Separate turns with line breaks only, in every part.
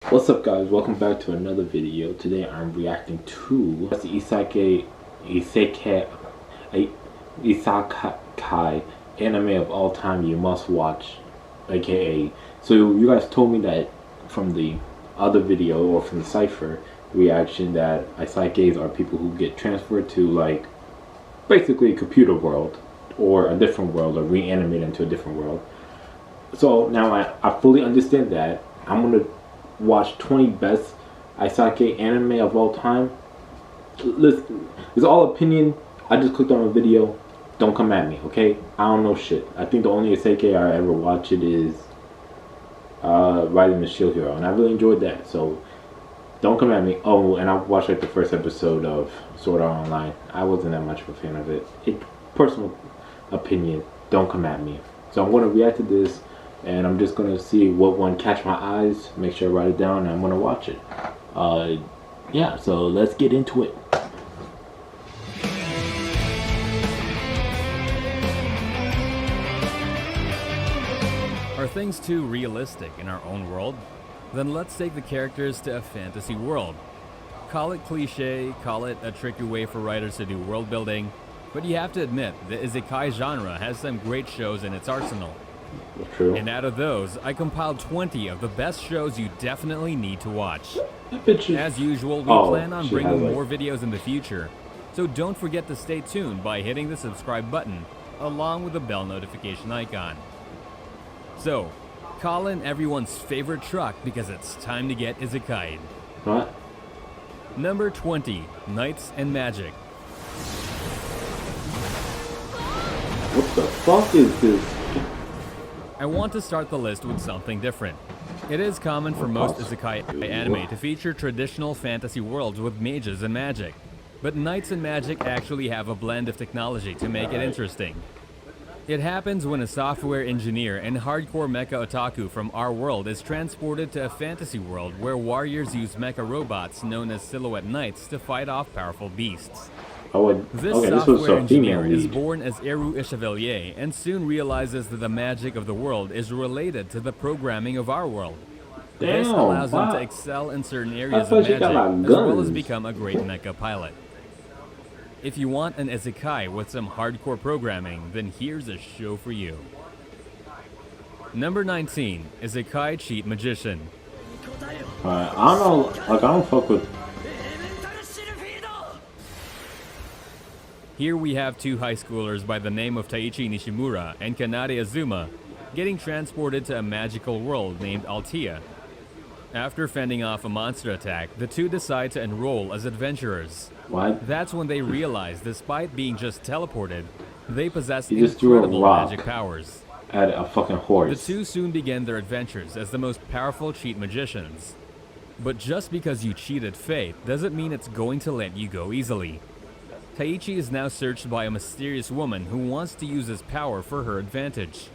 What's up, guys? Welcome back to another video. Today I'm reacting to the a- Isekai anime of all time you must watch, aka. So you guys told me that from the other video or from the cipher reaction that Isekais are people who get transferred to like basically a computer world or a different world or reanimated into a different world. So now I fully understand that. I'm gonna watch 20 best Isekai anime of all time. Listen, it's all opinion. I just clicked on a video. Don't come at me, okay? I don't know shit. I think the only Isekai I ever watched it is Riding the Shield Hero, and I really enjoyed that. So don't come at me. Oh, and I watched like the first episode of Sword Art Online. I wasn't that much of a fan of it. Personal opinion. Don't come at me. So I'm going to react to this, and I'm just going to see what one catch my eyes, make sure I write it down, and I'm going to watch it. Yeah, so let's get into it.
Are things too realistic in our own world? Then let's take the characters to a fantasy world. Call it cliche, call it a tricky way for writers to do world building, but you have to admit, the Isekai genre has some great shows in its arsenal.
True.
And out of those, I compiled 20 of the best shows you definitely need to watch. As usual, we plan on bringing more videos in the future, so don't forget to stay tuned by hitting the subscribe button, along with the bell notification icon. So, call in everyone's favorite truck because it's time to get Isekai.
What?
Number 20, Knights and Magic.
What the fuck is this?
I want to start the list with something different. It is common for most Isekai anime to feature traditional fantasy worlds with mages and magic, but Knights and Magic actually have a blend of technology to make it interesting. It happens when a software engineer and hardcore mecha otaku from our world is transported to a fantasy world where warriors use mecha robots known as silhouette knights to fight off powerful beasts. This software engineer is born as Eru Chevalier and soon realizes that the magic of the world is related to the programming of our world. This allows him to excel in certain areas of magic, as well as become a great mecha pilot. If you want an Isekai with some hardcore programming, then here's a show for you. Number 19, Isekai Cheat Magician.
I don't know, like I don't fuck with.
Here we have two high schoolers by the name of Taichi Nishimura and Kanade Azuma getting transported to a magical world named Altea. After fending off a monster attack, the two decide to enroll as adventurers.
What?
That's when they realize, despite being just teleported, they possess
You just threw
incredible
a rock
magic powers.
At a fucking horse.
The two soon begin their adventures as the most powerful cheat magicians. But just because you cheated fate doesn't mean it's going to let you go easily. Taichi is now searched by a mysterious woman who wants to use his power for her advantage.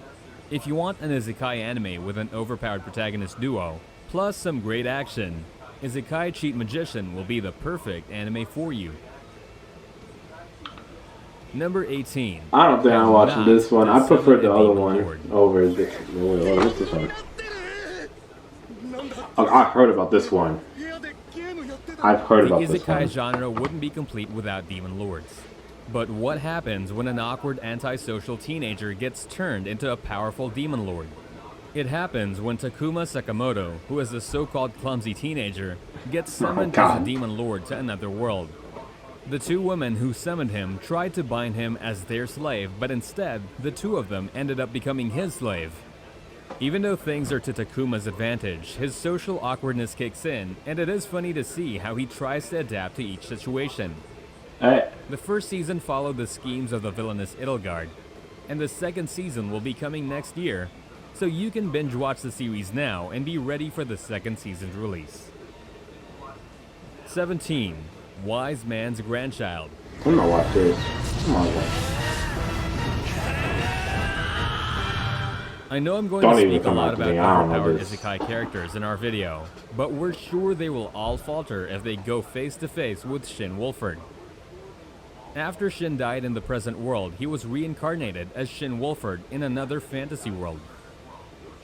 If you want an Isekai anime with an overpowered protagonist duo, plus some great action, Isekai Cheat Magician will be the perfect anime for you. Number 18.
I don't think I watched this one. I prefer the other one over this. What's this one? Oh, I heard about this one. I've heard about this one.
The Isekai genre wouldn't be complete without demon lords. But what happens when an awkward antisocial teenager gets turned into a powerful demon lord? It happens when Takuma Sakamoto, who is a so-called clumsy teenager, gets summoned as a demon lord to another world. The two women who summoned him tried to bind him as their slave, but instead, the two of them ended up becoming his slave. Even though things are to Takuma's advantage, his social awkwardness kicks in, and it is funny to see how he tries to adapt to each situation. The first season followed the schemes of the villainous Edelgard, and the second season will be coming next year, so you can binge watch the series now and be ready for the second season's release. 17. Wise Man's Grandchild.
I'm gonna watch this. Come on, man.
I know I'm going to speak a lot about overpowered Isekai characters in our video, but we're sure they will all falter if they go face to face with Shin Wolford. After Shin died in the present world, he was reincarnated as Shin Wolford in another fantasy world.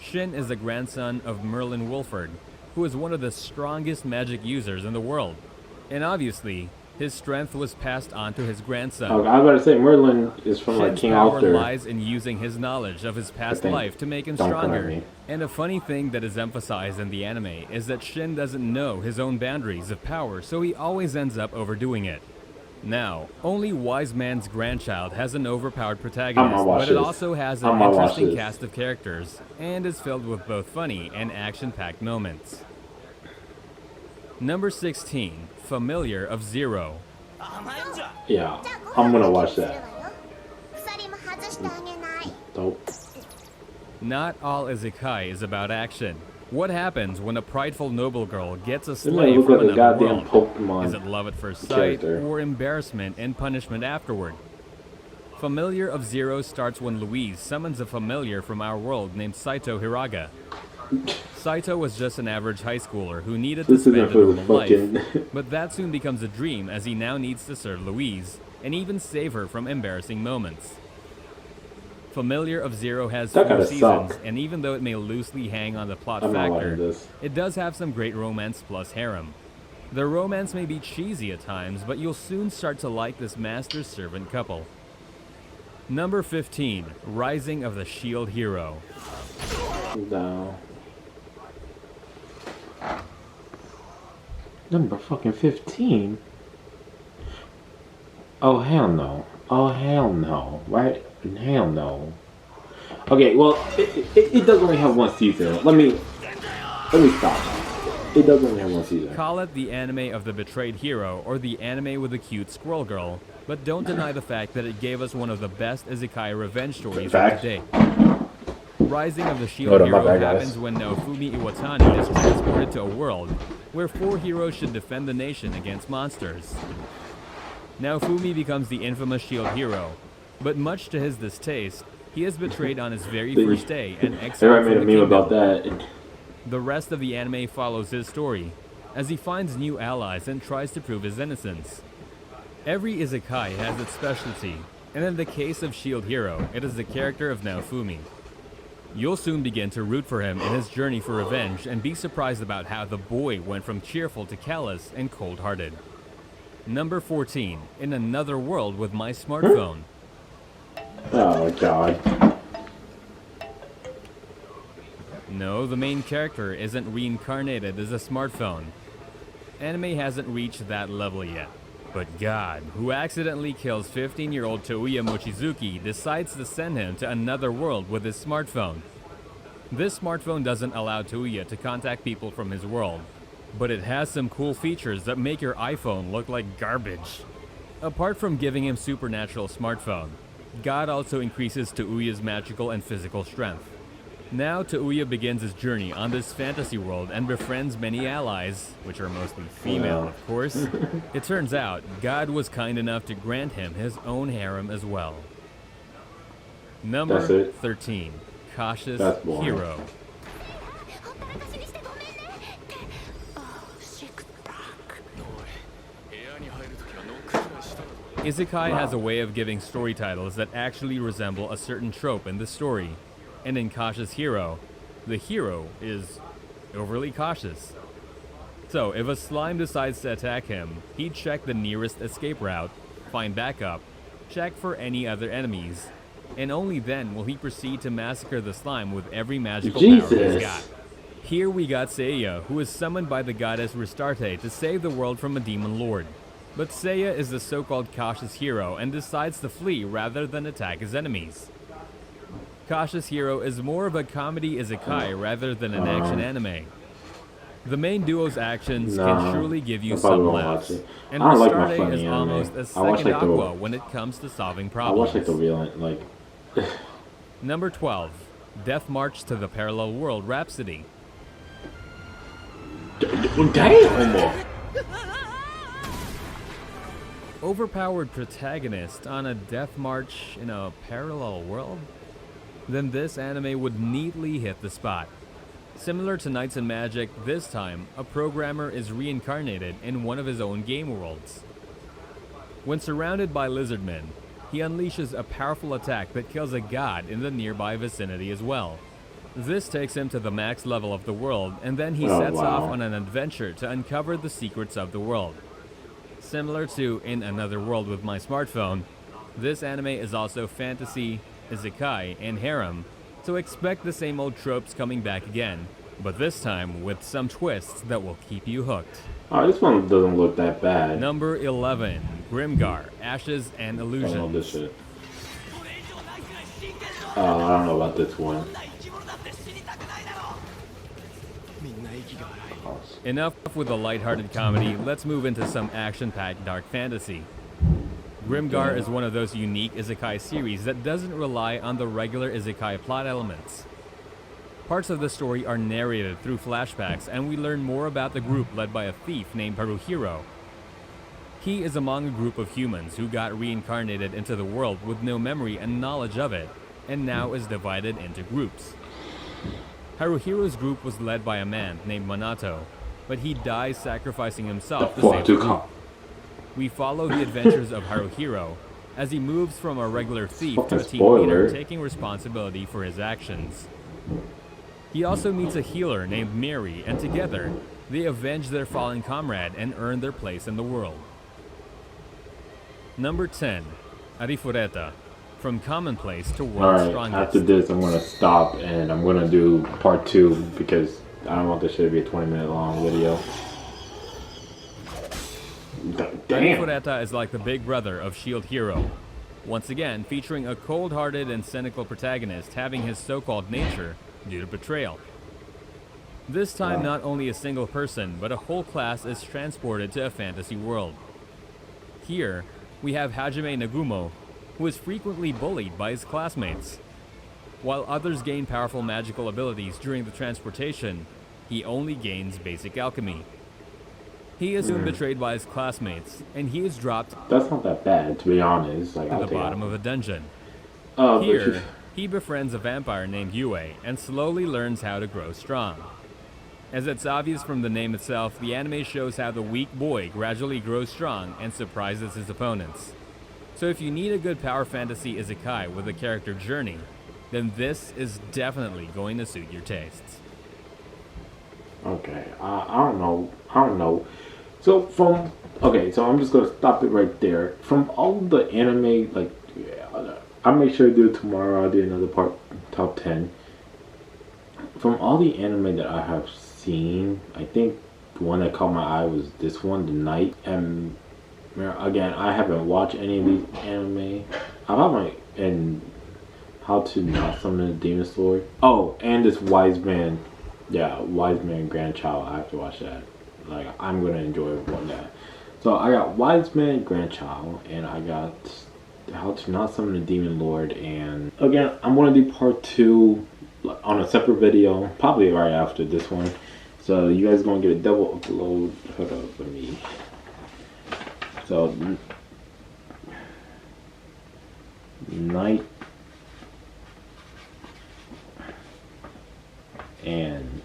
Shin is the grandson of Merlin Wolford, who is one of the strongest magic users in the world. And obviously, his strength was passed on to his grandson.
Oh, I was about to say Merlin is from like
Shin's
King
power
Arthur.
lies in using his knowledge of his past life to make him
Don't come at
stronger.
me.
And a funny thing that is emphasized in the anime is that Shin doesn't know his own boundaries of power, so he always ends up overdoing it. Now, only Wise Man's Grandchild has an overpowered protagonist, but it also has an interesting cast of characters, and is filled with both funny and action-packed moments. Number 16, Familiar of Zero.
Yeah, I'm gonna watch that. Dope.
Not all Isekai is about action. What happens when a prideful noble girl gets a slave from
like
another
goddamn
world?
Pokemon
Is it love at first sight,
character.
or embarrassment and punishment afterward? Familiar of Zero starts when Louise summons a familiar from our world named Saito Hiraga. Saito was just an average high schooler who needed to spend a normal life, but that soon becomes a dream as he now needs to serve Louise, and even save her from embarrassing moments. Familiar of Zero has 4 seasons, and even though it may loosely hang on the plot factor, it does have some great romance plus harem. The romance may be cheesy at times, but you'll soon start to like this master-servant couple. Number 15, Rising of the Shield Hero.
No. Number fucking 15? Oh, hell no. Oh, hell no. Right? Hell no. Okay, well, it does only have 1 season. Let me stop. It does only have 1 season.
Call it the anime of the betrayed hero or the anime with the cute squirrel girl, but don't deny the fact that it gave us one of the best Isekai revenge stories of the day. Rising of the Shield Hero happens when Naofumi Iwatani is transported to a world where 4 heroes should defend the nation against monsters. Naofumi becomes the infamous Shield Hero, but much to his distaste, he is betrayed on his very first day and exiled from the kingdom. About that. The rest of the anime follows his story, as he finds new allies and tries to prove his innocence. Every Isekai has its specialty, and in the case of Shield Hero, it is the character of Naofumi. You'll soon begin to root for him in his journey for revenge and be surprised about how the boy went from cheerful to callous and cold-hearted. Number 14, In Another World with My Smartphone.
Oh god.
No, the main character isn't reincarnated as a smartphone. Anime hasn't reached that level yet. But God, who accidentally kills 15-year-old Touya Mochizuki, decides to send him to another world with his smartphone. This smartphone doesn't allow Touya to contact people from his world, but it has some cool features that make your iPhone look like garbage. Apart from giving him supernatural smartphone, God also increases Touya's magical and physical strength. Now Touya begins his journey on this fantasy world and befriends many allies, which are mostly female, of course. It turns out, God was kind enough to grant him his own harem as well. Number 13, Koshas Hero. Isekai has a way of giving story titles that actually resemble a certain trope in the story. And in Koshas Hero, the hero is overly cautious. So, if a slime decides to attack him, he'd check the nearest escape route, find backup, check for any other enemies, and only then will he proceed to massacre the slime with every magical power he's got. Here we got Seiya, who is summoned by the goddess Restarte to save the world from a demon lord. But Seiya is the so-called cautious hero and decides to flee rather than attack his enemies. Koshas Hero is more of a comedy isekai rather than an action anime. The main duo's actions can surely give you some laughs, and Restarte is almost a second Aqua when it comes to solving problems.
I watch the real,
Number 12, Death March to the Parallel World Rhapsody.
Damn!
Overpowered protagonist on a death march in a parallel world? Then this anime would neatly hit the spot. Similar to Knights and Magic, this time, a programmer is reincarnated in one of his own game worlds. When surrounded by lizardmen, he unleashes a powerful attack that kills a god in the nearby vicinity as well. This takes him to the max level of the world, and then he
Oh,
sets off
wow.
on an adventure to uncover the secrets of the world. Similar to In Another World with my smartphone, this anime is also fantasy, isekai, and harem, so expect the same old tropes coming back again, but this time with some twists that will keep you hooked.
Oh, this one doesn't look that bad.
Number 11, Grimgar, Ashes and
I don't know this
Illusions.
shit. I don't know about this one.
Enough with the lighthearted comedy, let's move into some action-packed dark fantasy. Grimgar is one of those unique isekai series that doesn't rely on the regular isekai plot elements. Parts of the story are narrated through flashbacks, and we learn more about the group led by a thief named Haruhiro. He is among a group of humans who got reincarnated into the world with no memory and knowledge of it, and now is divided into groups. Haruhiro's group was led by a man named Minato, but he dies sacrificing himself to save the group. We follow the adventures of Haruhiro as he moves from a regular thief to a team leader taking responsibility for his actions. He also meets a healer named Mary, and together, they avenge their fallen comrade and earn their place in the world. Number 10, Arifureta, From Commonplace to World's Strongest.
After this, I'm gonna stop and I'm gonna do part 2 because I don't want this shit to be a 20-minute long video. Damn.
Arifureta is like the big brother of Shield Hero, once again featuring a cold-hearted and cynical protagonist having his so-called nature due to betrayal. This time, not only a single person, but a whole class is transported to a fantasy world. Here, we have Hajime Nagumo, who is frequently bullied by his classmates. While others gain powerful magical abilities during the transportation, he only gains basic alchemy. He is soon betrayed by his classmates, and he is dropped
That's not that bad, to be honest. Like,
to the bottom of a dungeon.
but
Here, he befriends a vampire named Yue and slowly learns how to grow strong. As it's obvious from the name itself, the anime shows how the weak boy gradually grows strong and surprises his opponents. So if you need a good power fantasy isekai with a character journey, then this is definitely going to suit your tastes.
Okay, I don't know. So so I'm just gonna stop it right there. From all the anime, like, I'll make sure to do it tomorrow. I'll do another part, top 10. From all the anime that I have seen, I think the one that caught my eye was this one, The Night. And again, I haven't watched any of these anime. I thought and How to Not Summon a Demon Sword. Oh, and this Wise Man Grandchild. I have to watch that. Like, I'm gonna enjoy that. So I got Wise Man Grandchild, and I got How to Not Summon a Demon Lord. And again, I'm gonna do part 2 on a separate video, probably right after this one. So you guys gonna get a double upload. Hold up, let me. So Night and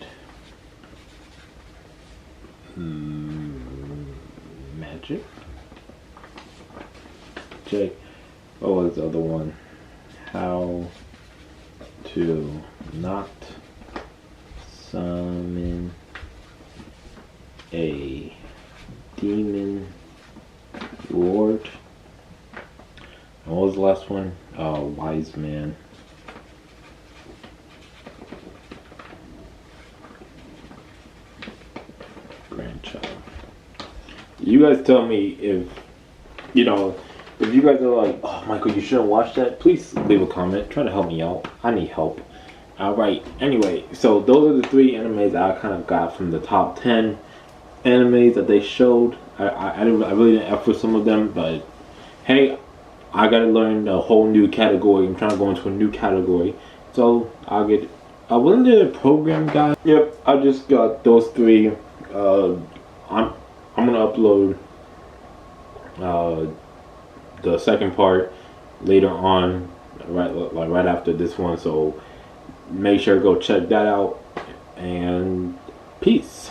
Magic. Check. What was the other one? How to Not Summon a Demon Lord. And what was the last one? Wise Man. Grandchild. You guys tell me if you guys are like, oh Michael, you shouldn't watch that, please leave a comment. Try to help me out. I need help. Alright, anyway, so those are the 3 animes that I kind of got from the top 10 animes that they showed. I really didn't F for some of them, but hey, I gotta learn a whole new category. I'm trying to go into a new category. So wasn't there a program guide? Yep, I just got those 3. I'm gonna upload the second part later on, right after this one. So make sure to go check that out, and peace.